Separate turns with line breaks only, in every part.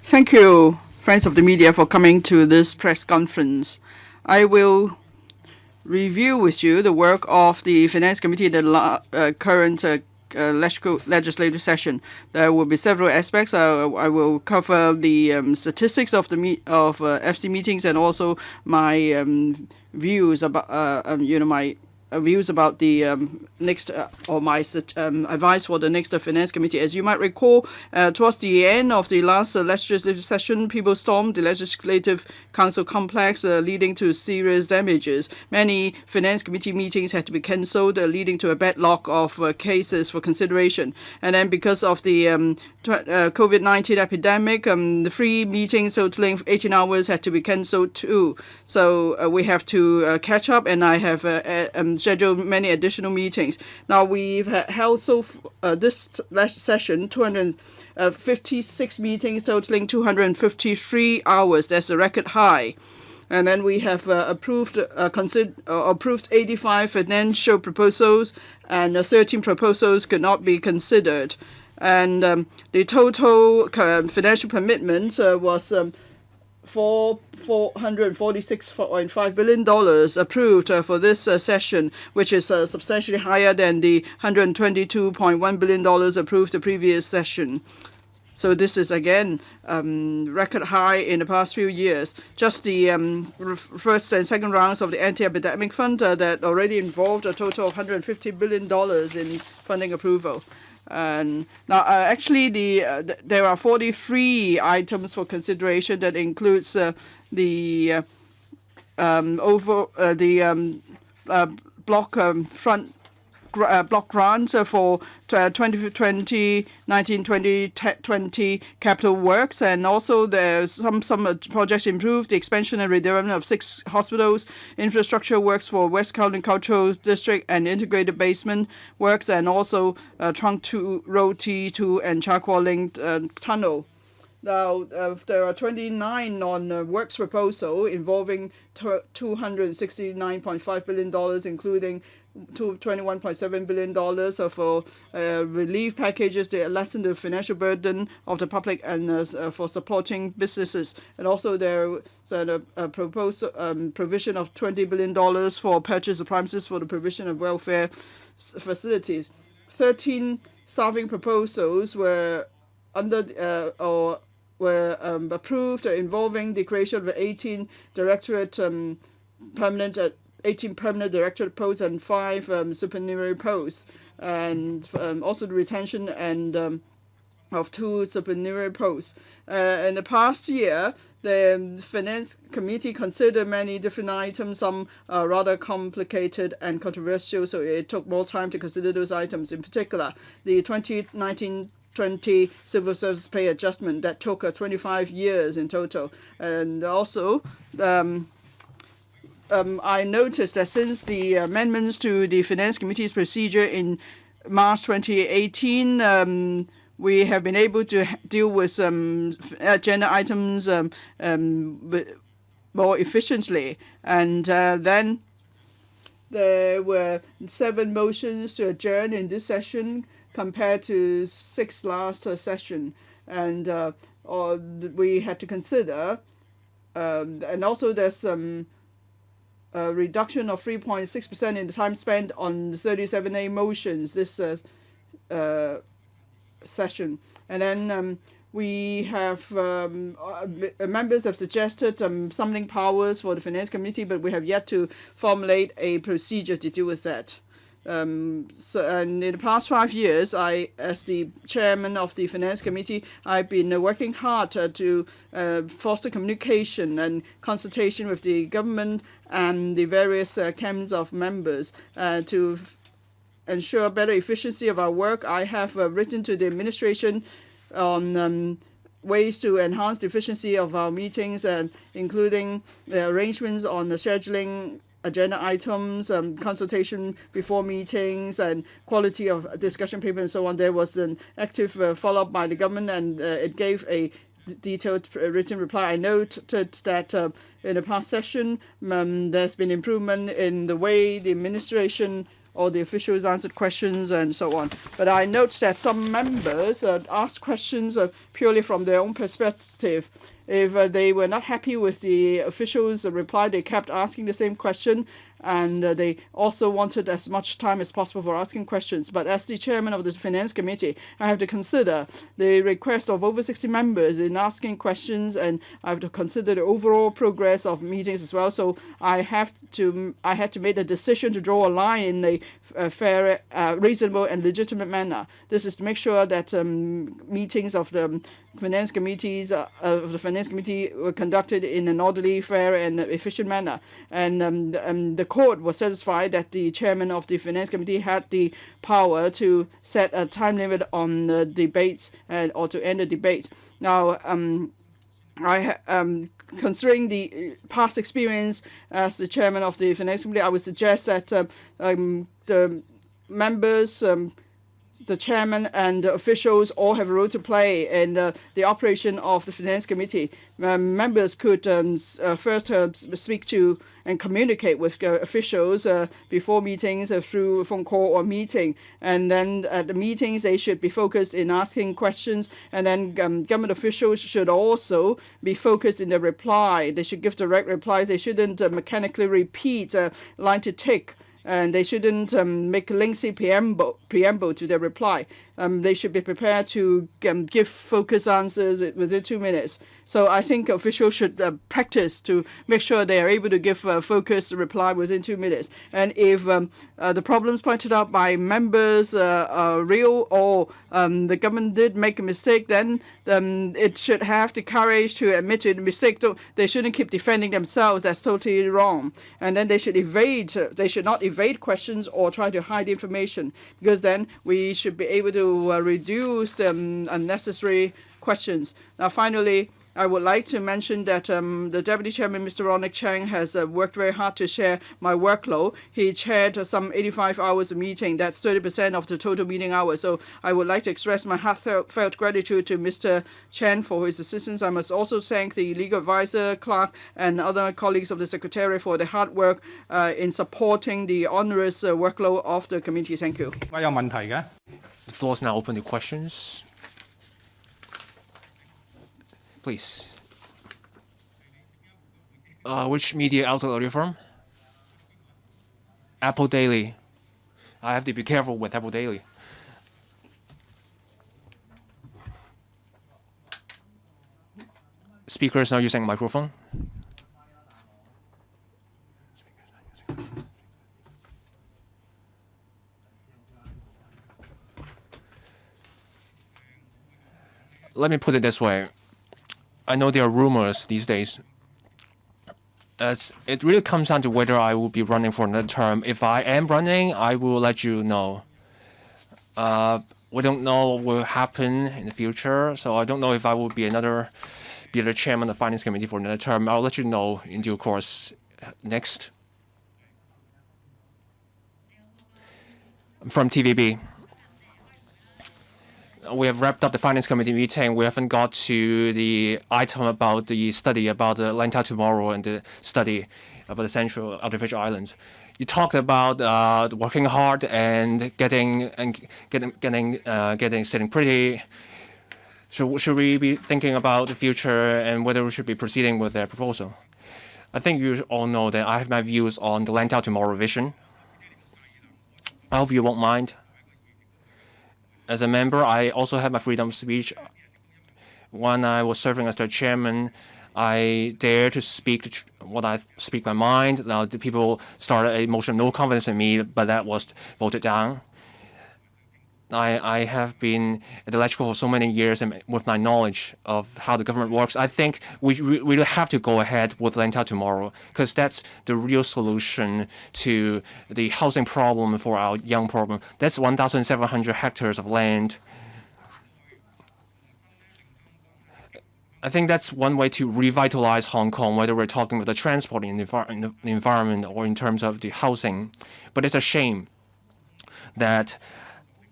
Thank you, friends of the media, for coming to this press conference. I will review with you the work of the Finance Committee in the current legislative session. There will be several aspects. I will cover the statistics of the FC meetings and also my views about my views about the next or my advice for the next Finance Committee. As you might recall, towards the end of the last legislative session, people stormed the Legislative Council complex, leading to serious damages. Many Finance Committee meetings had to be cancelled, leading to a backlog of cases for consideration. And then because of the COVID-19 epidemic, the free meetings totaling 18 hours had to be cancelled too. So we have to catch up, and I have scheduled many additional meetings. Now we've held this session 256 meetings totaling 253 hours. That's a record high. And then we have approved 85 financial proposals, and 13 proposals could not be considered. And the total financial commitment was $446.5 billion approved for this session, which is substantially higher than the $122.1 billion approved the previous session. So this is, again, record high in the past few years. Just the first and second rounds of the anti-epidemic fund that already involved a total of $150 billion in funding approval. And now, actually, there are 43 items for consideration that includes the block front block grants for 2020, 2020 capital works, and also there's some projects improved the expansion and redevelopment of 6 hospitals, infrastructure works for West Kowloon Cultural District and integrated basement works, and also Trunk 2 Road T2 and Chak Kwa Ling Tunnel. Now, there are 29 non-works proposals involving $269.5 billion, including $21.7 billion for relief packages to lessen the financial burden of the public and for supporting businesses. And also there is a proposed provision of $20 billion for purchase of premises for the provision of welfare facilities. 13 staffing proposals were approved, involving the creation of 18 permanent directorate posts and 5 supernumerary posts, and also the retention and of 2 supernumerary posts. In the past year, the Finance Committee considered many different items, some rather complicated and controversial, so it took more time to consider those items. In particular, the 2019-20 civil service pay adjustment that took 25 years in total. And also, I noticed that since the amendments to the Finance Committee's procedure in March 2018, we have been able to deal with agenda items more efficiently. And then there were 7 motions to adjourn in this session compared to 6 last session. And we had to consider, and also there's some reduction of 3.6% in the time spent on 37A motions this session. And then we have members have suggested summoning powers for the Finance Committee, but we have yet to formulate a procedure to deal with that. And in the past 5 years, as the chairman of the Finance Committee, I've been working hard to foster communication and consultation with the government and the various camps of members to ensure better efficiency of our work. I have written to the administration on ways to enhance the efficiency of our meetings, and including arrangements on the scheduling agenda items, consultation before meetings, and quality of discussion paper and so on. There was an active follow-up by the government, and it gave a detailed written reply. I noted that in the past session, there's been improvement in the way the administration all the officials answered questions and so on. But I note that some members asked questions purely from their own perspective. If they were not happy with the officials' reply, they kept asking the same question, and they also wanted as much time as possible for asking questions. But as the chairman of the Finance Committee, I have to consider the request of over 60 members in asking questions, and I have to consider the overall progress of meetings as well. So I had to make the decision to draw a line in a fair, reasonable, and legitimate manner. This is to make sure that meetings of the Finance Committees of the Finance Committee were conducted in an orderly, fair, and efficient manner. And the court was satisfied that the chairman of the Finance Committee had the power to set a time limit on the debates or to end the debate. Now, considering the past experience as the chairman of the Finance Committee, I would suggest that the members, the chairman and the officials all have a role to play in the operation of the Finance Committee. Members could first speak to and communicate with officials before meetings through phone call or meeting. And then at the meetings, they should be focused in asking questions. And then government officials should also be focused in the reply. They should give direct replies. They shouldn't mechanically repeat line to tick. And they shouldn't make lengthy preamble to their reply. They should be prepared to give focused answers within 2 minutes. So I think officials should practice to make sure they are able to give a focused reply within 2 minutes. And if the problems pointed out by members are real, or the government did make a mistake, then it should have the courage to admit to the mistake. They shouldn't keep defending themselves. That's totally wrong. And then they should not evade questions or try to hide information, because then we should be able to reduce unnecessary questions. Now, finally, I would like to mention that the Deputy Chairman, Mr. Ronald Cheng, has worked very hard to share my workload. He chaired some 85 hours of meeting. That's 30% of the total meeting hours. So I would like to express my heartfelt gratitude to Mr. Chen for his assistance. I must also thank the legal advisor, clerk, and other colleagues of the Secretariat for their hard work in supporting the onerous workload of the committee. Thank you.
The floor is now open to questions. Please. Which media outlet are you from? Apple Daily. I have to be careful with Apple Daily. Speaker is now using microphone. Let me put it this way. I know there are rumors these days. It really comes down to whether I will be running for another term. If I am running, I will let you know. We don't know what will happen in the future, so I don't know if I will be the chairman of the Finance Committee for another term. I'll let you know in due course. Next. I'm from TVB. We have wrapped up the Finance Committee meeting. We haven't got to the item about the study about the Lantau Tomorrow and the study about the Central Artificial Islands. You talked about working hard and getting sitting pretty. So should we be thinking about the future and whether we should be proceeding with their proposal? I think you all know that I have my views on the Lantau Tomorrow vision. I hope you won't mind. As a member, I also have my freedom of speech. When I was serving as the chairman, I dared to speak what I speak my mind. Now, the people started a motion of no confidence in me, but that was voted down. I have been at the electrical for so many years, and with my knowledge of how the government works, I think we really have to go ahead with Lantau Tomorrow, because that's the real solution to the housing problem for our young problem. That's 1,700 hectares of land. I think that's one way to revitalize Hong Kong, whether we're talking about the transport in the environment or in terms of the housing. But it's a shame that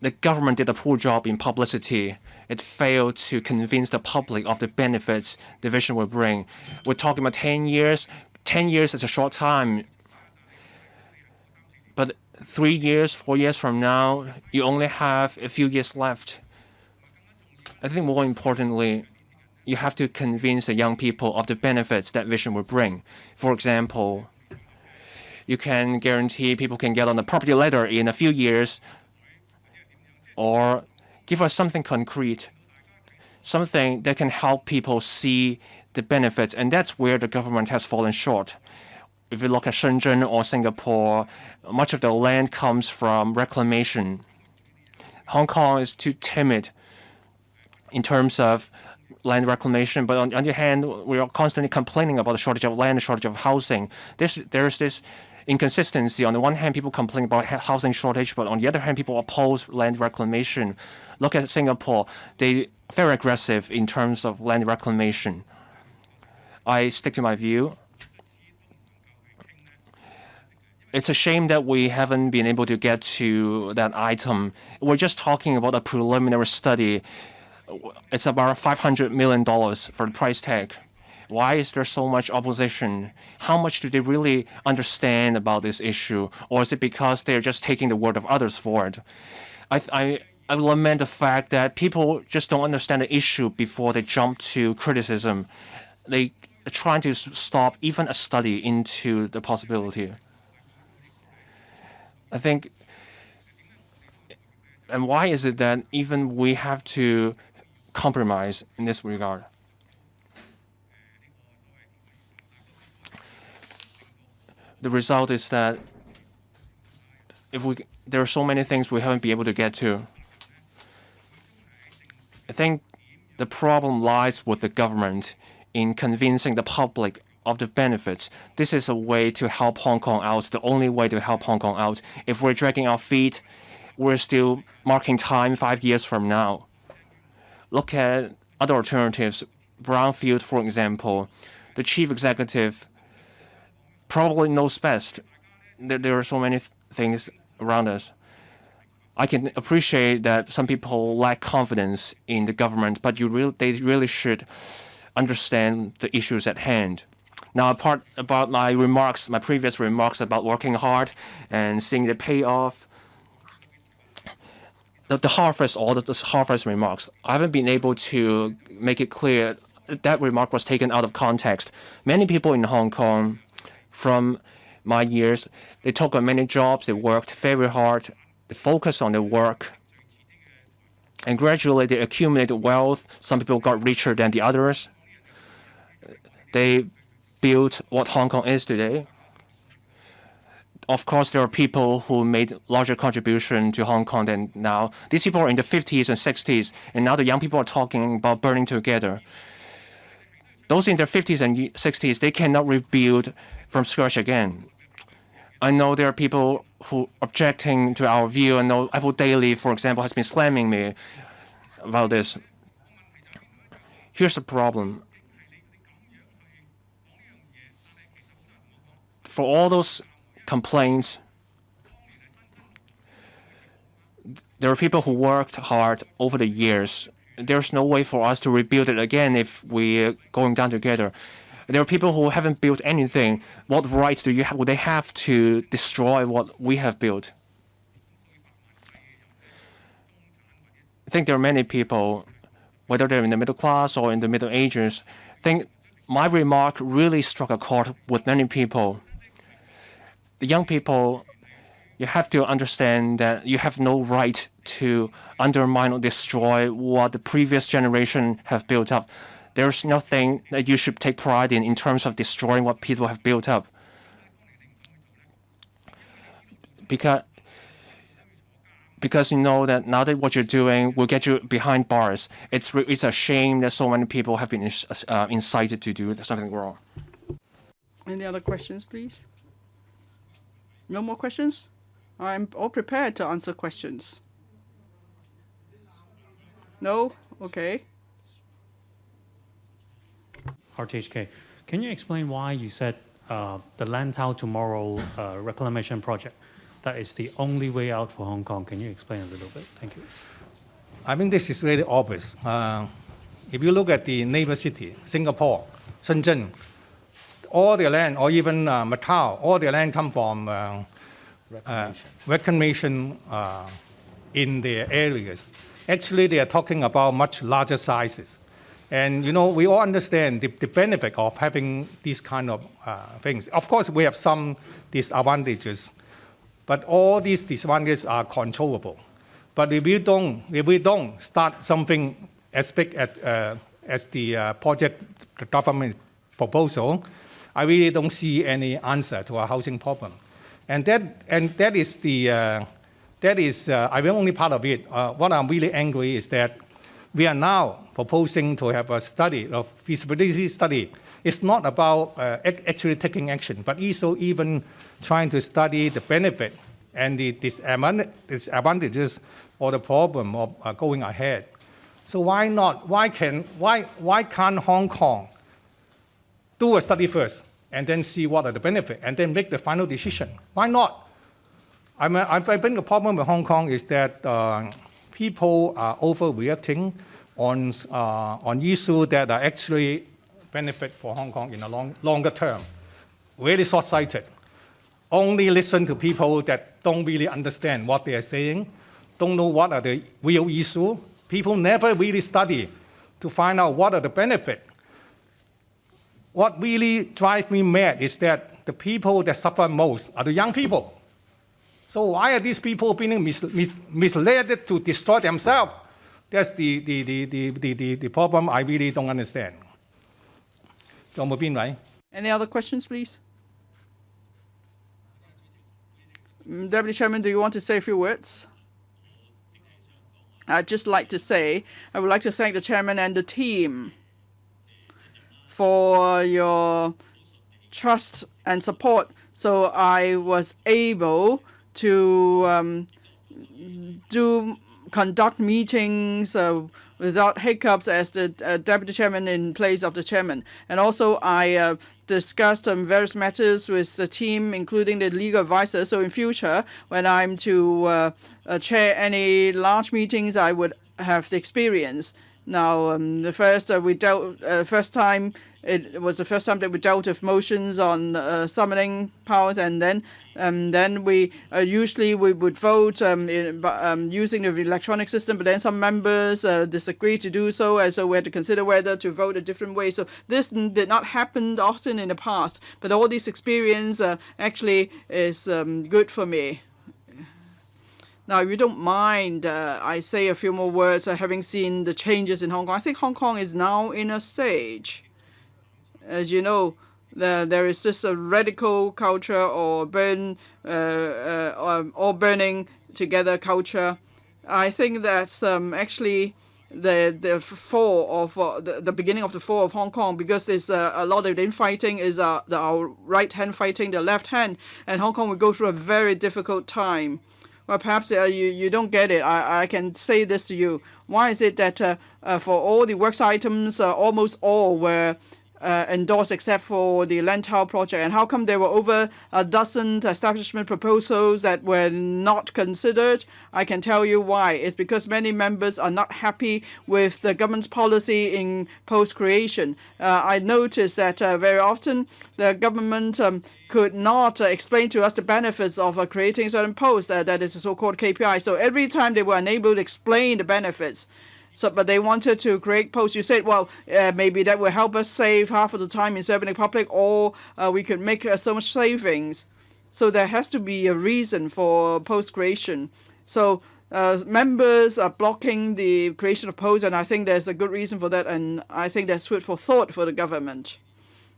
the government did a poor job in publicity. It failed to convince the public of the benefits the vision will bring. We're talking about 10 years. 10 years is a short time. But 3 years, 4 years from now, you only have a few years left. I think more importantly, you have to convince the young people of the benefits that vision will bring. For example, you can guarantee people can get on the property ladder in a few years, or give us something concrete, something that can help people see the benefits, and that's where the government has fallen short. If you look at Shenzhen or Singapore, much of the land comes from reclamation. Hong Kong is too timid in terms of land reclamation, but on the other hand, we are constantly complaining about the shortage of land, the shortage of housing. There's this inconsistency. On the one hand, people complain about housing shortage, but on the other hand, people oppose land reclamation. Look at Singapore. They very aggressive in terms of land reclamation. I stick to my view. It's a shame that we haven't been able to get to that item. We're just talking about a preliminary study. It's about $500 million for the price tag. Why is there so much opposition? How much do they really understand about this issue? Or is it because they're just taking the word of others for it? I lament the fact that people just don't understand the issue before they jump to criticism. They are trying to stop even a study into the possibility. I think, and why is it that even we have to compromise in this regard? The result is that there are so many things we haven't been able to get to. I think the problem lies with the government in convincing the public of the benefits. This is a way to help Hong Kong out, the only way to help Hong Kong out. If we're dragging our feet, we're still marking time 5 years from now. Look at other alternatives. Brownfield, for example, the chief executive probably knows best. There are so many things around us. I can appreciate that some people lack confidence in the government, but they really should understand the issues at hand. Now, apart about my previous remarks about working hard and seeing the payoff, the harvest remarks, I haven't been able to make it clear that remark was taken out of context. Many people in Hong Kong, from my years, they took on many jobs, they worked very hard, they focused on their work, and gradually they accumulated wealth. Some people got richer than the others. They built what Hong Kong is today. Of course, there are people who made larger contribution to Hong Kong than now. These people are in the 50s and 60s, and now the young people are talking about burning together. Those in their 50s and 60s, they cannot rebuild from scratch again. I know there are people who objecting to our view. I know Apple Daily, for example, has been slamming me about this. Here's the problem. For all those complaints, there are people who worked hard over the years. There's no way for us to rebuild it again if we're going down together. There are people who haven't built anything. What rights would they have to destroy what we have built? I think there are many people, whether they're in the middle class or in the middle ages, think my remark really struck a chord with many people. The young people, you have to understand that you have no right to undermine or destroy what the previous generation have built up. There's nothing that you should take pride in terms of destroying what people have built up. Because you know that now that what you're doing will get you behind bars. It's a shame that so many people have been incited to do something wrong.
Any other questions, please? No more questions? I'm all prepared to answer questions. No? Okay.
RTHK, can you explain why you said the Lantau Tomorrow reclamation project, that is the only way out for Hong Kong? Can you explain a little bit? Thank you.
I think this is very obvious. If you look at the neighbor city, Singapore, Shenzhen, all their land, or even Macau, all their land come from reclamation in their areas. Actually, they are talking about much larger sizes. And we all understand the benefit of having these kind of things. Of course, we have some disadvantages, but all these disadvantages are controllable. But if we don't start something as big as the project the government proposal, I really don't see any answer to our housing problem. And that is only part of it. What I'm really angry is that we are now proposing to have a study, a feasibility study. It's not about actually taking action, but also even trying to study the benefit and the disadvantages or the problem of going ahead. So why not? Why can't Hong Kong do a study first and then see what are the benefits and then make the final decision? Why not? I think the problem with Hong Kong is that people are overreacting on issues that are actually benefit for Hong Kong in a longer term. Really short-sighted. Only listen to people that don't really understand what they are saying, don't know what are the real issues. People never really study to find out what are the benefits. What really drives me mad is that the people that suffer most are the young people. So why are these people being misled to destroy themselves? That's the problem I really don't understand.
Any other questions, please? Deputy Chairman, do you want to say a few words? I'd just like to say, I would like to thank the Chairman and the team for your trust and support. So I was able to conduct meetings without hiccups as the Deputy Chairman in place of the Chairman. And also I discussed various matters with the team, including the legal advisor. So in future, when I'm to chair any large meetings, I would have the experience. Now, the first time it was the first time that we dealt with motions on summoning powers, and then we usually we would vote using the electronic system, but then some members disagreed to do so, and so we had to consider whether to vote a different way. So this did not happen often in the past, but all this experience actually is good for me. Now, if you don't mind, I say a few more words, having seen the changes in Hong Kong. I think Hong Kong is now in a stage. As you know, there is this radical culture or burning together culture. I think that's actually the fall of the beginning of the fall of Hong Kong, because there's a lot of infighting is our right hand fighting the left hand, and Hong Kong will go through a very difficult time. Well, perhaps you don't get it. I can say this to you. Why is it that for all the works items, almost all were endorsed except for the Lantau project? And how come there were over a dozen establishment proposals that were not considered? I can tell you why. It's because many members are not happy with the government's policy in post-creation. I noticed that very often the government could not explain to us the benefits of creating certain posts, that is the so-called KPI. So every time they were unable to explain the benefits, but they wanted to create posts. You said, well, maybe that will help us save half of the time in serving the public, or we could make so much savings. So there has to be a reason for post creation. So members are blocking the creation of posts, and I think there's a good reason for that, and I think that's food for thought for the government.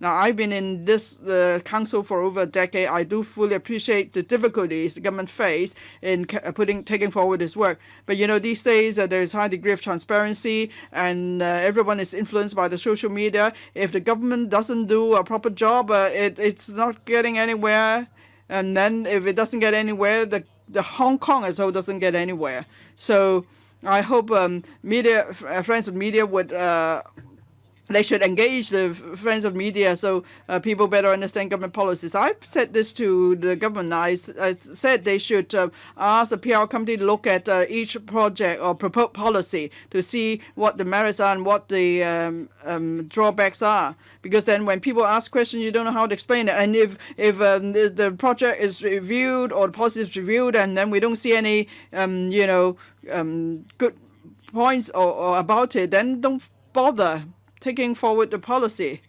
Now, I've been in the council for over a decade. I do fully appreciate the difficulties the government face in taking forward this work. But, these days there is a high degree of transparency, and everyone is influenced by the social media. If the government doesn't do a proper job, it's not getting anywhere. And then if it doesn't get anywhere, the Hong Kong as well doesn't get anywhere. So I hope friends of media would they should engage the friends of media so people better understand government policies. I've said this to the government. I said they should ask the PR company to look at each project or proposed policy to see what the merits are and what the drawbacks are. Because then when people ask questions, you don't know how to explain it. And if the project is reviewed or the policy is reviewed and then we don't see any, good points or about it, then don't bother taking forward the policy.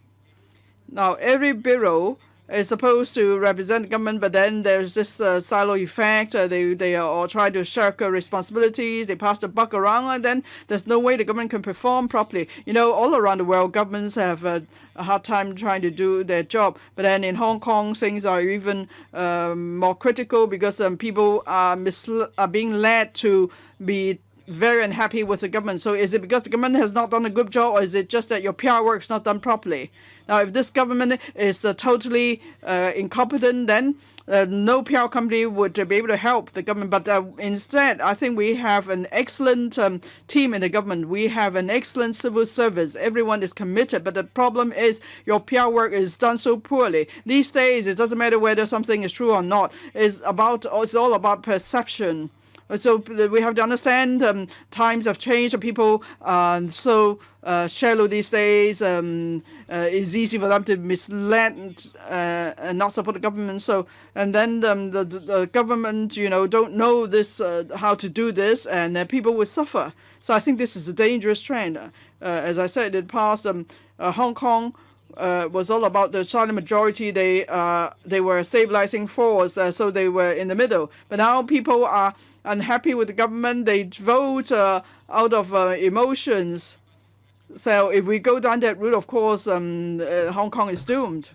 Now, every bureau is supposed to represent the government, but then there's this silo effect. They are all try to shirk responsibilities. They pass the buck around, and then there's no way the government can perform properly. All around the world, governments have a hard time trying to do their job. But then in Hong Kong, things are even more critical because people are being led to be very unhappy with the government. So is it because the government has not done a good job, or is it just that your PR work is not done properly? Now, if this government is totally incompetent, then no PR company would be able to help the government. But instead, I think we have an excellent team in the government. We have an excellent civil service. Everyone is committed. But the problem is your PR work is done so poorly. These days, it doesn't matter whether something is true or not. It's all about perception. So we have to understand times have changed. People are so shallow these days. It's easy for them to mislead and not support the government. So and then the government, don't know this how to do this, and people will suffer. So I think this is a dangerous trend. As I said in the past, Hong Kong was all about the silent majority. They were a stabilizing force, so they were in the middle. But now people are unhappy with the government. They vote out of emotions. So if we go down that route, of course, Hong Kong is doomed.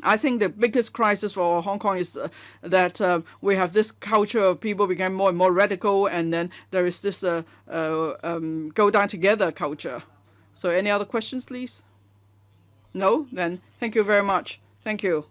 I think the biggest crisis for Hong Kong is that we have this culture of people becoming more and more radical, and then there is this go down together culture. So any other questions, please? No? Then thank you very much. Thank you.